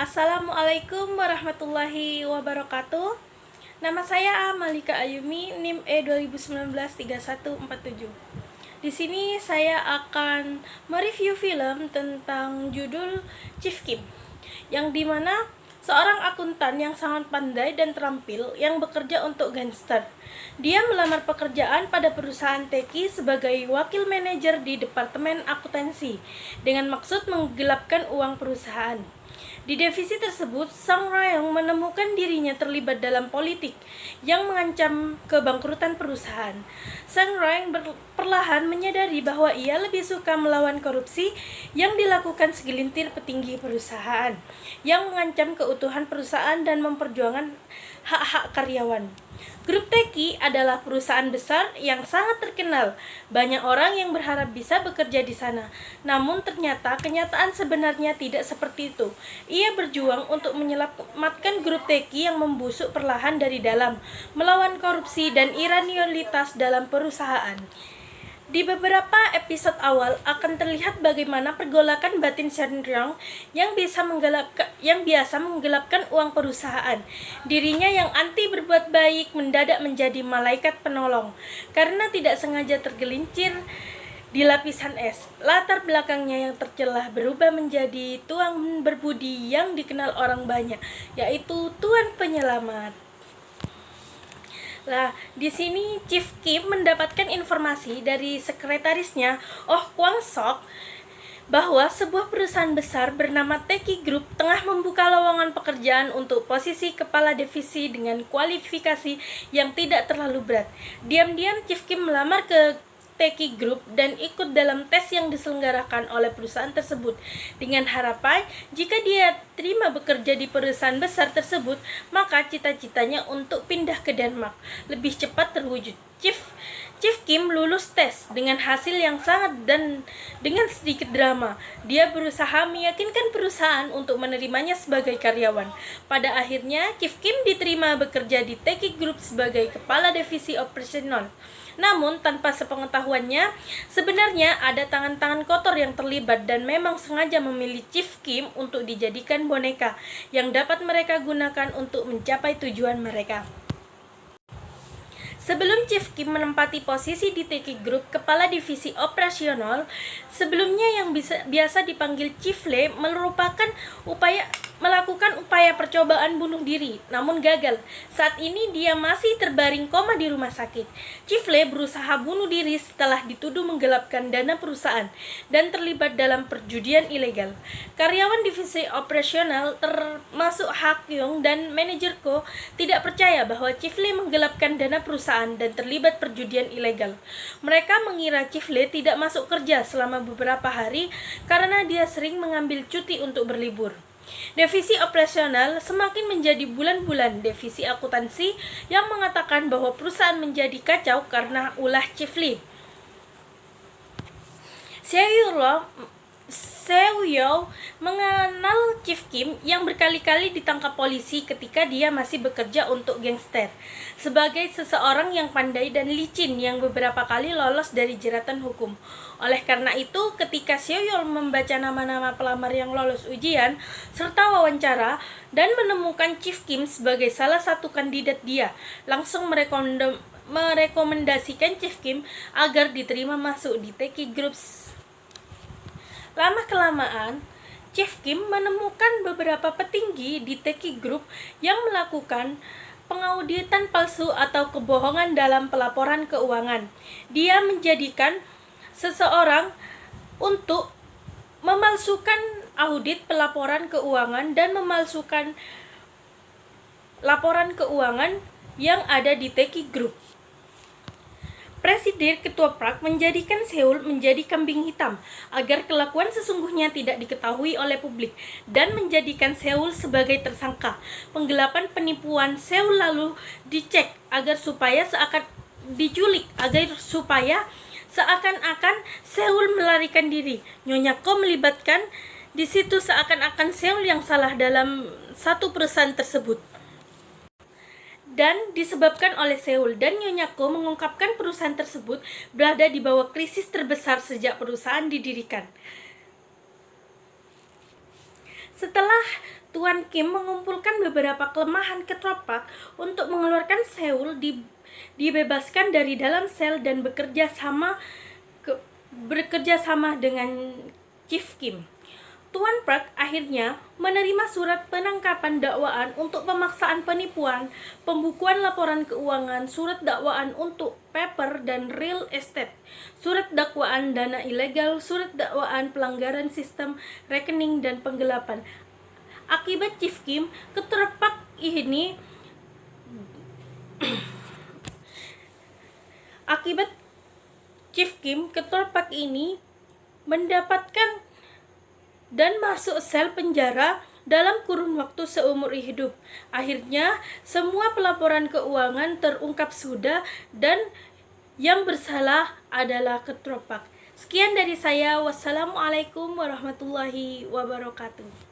Assalamualaikum warahmatullahi wabarakatuh. Nama saya Malika Ayumi, NIM E20193147. Di sini saya akan mereview film tentang judul Chief Kim, yang dimana seorang akuntan yang sangat pandai dan terampil yang bekerja untuk gangster. Dia melamar pekerjaan pada perusahaan Teki sebagai wakil manajer di departemen akuntansi dengan maksud menggelapkan uang perusahaan. Di divisi tersebut, Sang Rayong menemukan dirinya terlibat dalam politik yang mengancam kebangkrutan perusahaan. Sang Rayong perlahan menyadari bahwa ia lebih suka melawan korupsi yang dilakukan segelintir petinggi perusahaan yang mengancam keutuhan perusahaan dan memperjuangkan hak-hak karyawan. Grup Teki adalah perusahaan besar yang sangat terkenal. Banyak orang yang berharap bisa bekerja di sana. Namun ternyata kenyataan sebenarnya tidak seperti itu. Ia berjuang untuk menyelamatkan grup Teki yang membusuk perlahan dari dalam, melawan korupsi dan irrasionalitas dalam perusahaan. Di beberapa episode awal akan terlihat bagaimana pergolakan batin Sang Rayong yang biasa menggelapkan uang perusahaan. Dirinya yang anti berbuat baik mendadak menjadi malaikat penolong karena tidak sengaja tergelincir di lapisan es. Latar belakangnya yang tercelah berubah menjadi tuan berbudi yang dikenal orang banyak, yaitu Tuan Penyelamat. Nah, di sini Chief Kim mendapatkan informasi dari sekretarisnya, Oh Kwang Sok, bahwa sebuah perusahaan besar bernama Teki Group tengah membuka lowongan pekerjaan untuk posisi kepala divisi dengan kualifikasi yang tidak terlalu berat. Diam-diam Chief Kim melamar ke Teki Group dan ikut dalam tes yang diselenggarakan oleh perusahaan tersebut dengan harapan jika dia terima bekerja di perusahaan besar tersebut, maka cita-citanya untuk pindah ke Denmark lebih cepat terwujud. Chief Kim lulus tes dengan hasil yang sangat dan dengan sedikit drama. Dia berusaha meyakinkan perusahaan untuk menerimanya sebagai karyawan. Pada akhirnya, Chief Kim diterima bekerja di Teki Group sebagai kepala divisi operasional. Namun, tanpa sepengetahuannya, sebenarnya ada tangan-tangan kotor yang terlibat dan memang sengaja memilih Chief Kim untuk dijadikan boneka yang dapat mereka gunakan untuk mencapai tujuan mereka. Sebelum Chief Kim menempati posisi di Teki Group kepala divisi operasional, sebelumnya yang biasa dipanggil Chief Le melakukan upaya percobaan bunuh diri, namun gagal. Saat ini dia masih terbaring koma di rumah sakit. Chief Le berusaha bunuh diri setelah dituduh menggelapkan dana perusahaan dan terlibat dalam perjudian ilegal. Karyawan divisi operasional termasuk Ha Kyung dan manajer Ko tidak percaya bahwa Chief Le menggelapkan dana perusahaan dan terlibat perjudian ilegal. Mereka mengira Chief Le tidak masuk kerja selama beberapa hari karena dia sering mengambil cuti untuk berlibur. Divisi operasional semakin menjadi bulan-bulan divisi akuntansi yang mengatakan bahwa perusahaan menjadi kacau karena ulah Chief Le. Seo mengenal Chief Kim yang berkali-kali ditangkap polisi ketika dia masih bekerja untuk gangster, sebagai seseorang yang pandai dan licin yang beberapa kali lolos dari jeratan hukum. Oleh karena itu, ketika Seo membaca nama-nama pelamar yang lolos ujian serta wawancara dan menemukan Chief Kim sebagai salah satu kandidat, dia langsung merekomendasikan Chief Kim agar diterima masuk di Teki Group. Lama-kelamaan, Chief Kim menemukan beberapa petinggi di Teki Group yang melakukan pengauditan palsu atau kebohongan dalam pelaporan keuangan. Dia menjadikan seseorang untuk memalsukan audit pelaporan keuangan dan memalsukan laporan keuangan yang ada di Teki Group. Presiden Ketua Prak menjadikan Seoul menjadi kambing hitam agar kelakuan sesungguhnya tidak diketahui oleh publik dan menjadikan Seoul sebagai tersangka. Penggelapan penipuan Seoul lalu dicek agar supaya seakan-akan Seoul melarikan diri. Nyonya Ko melibatkan di situ seakan-akan Seoul yang salah dalam satu perusahaan tersebut. Dan disebabkan oleh Seoul dan Nyonya Ko mengungkapkan perusahaan tersebut berada di bawah krisis terbesar sejak perusahaan didirikan. Setelah Tuan Kim mengumpulkan beberapa kelemahan ketropak untuk mengeluarkan Seoul dibebaskan dari dalam sel dan bekerja sama dengan Chief Kim. Tuan Park akhirnya menerima surat penangkapan dakwaan untuk pemaksaan penipuan, pembukuan laporan keuangan, surat dakwaan untuk paper dan real estate, surat dakwaan dana ilegal, surat dakwaan pelanggaran sistem rekening dan penggelapan. Akibat Chief Kim, ketropak ini mendapatkan dan masuk sel penjara dalam kurun waktu seumur hidup. Akhirnya, semua pelaporan keuangan terungkap sudah dan yang bersalah adalah ketropak. Sekian dari saya. Wassalamualaikum warahmatullahi wabarakatuh.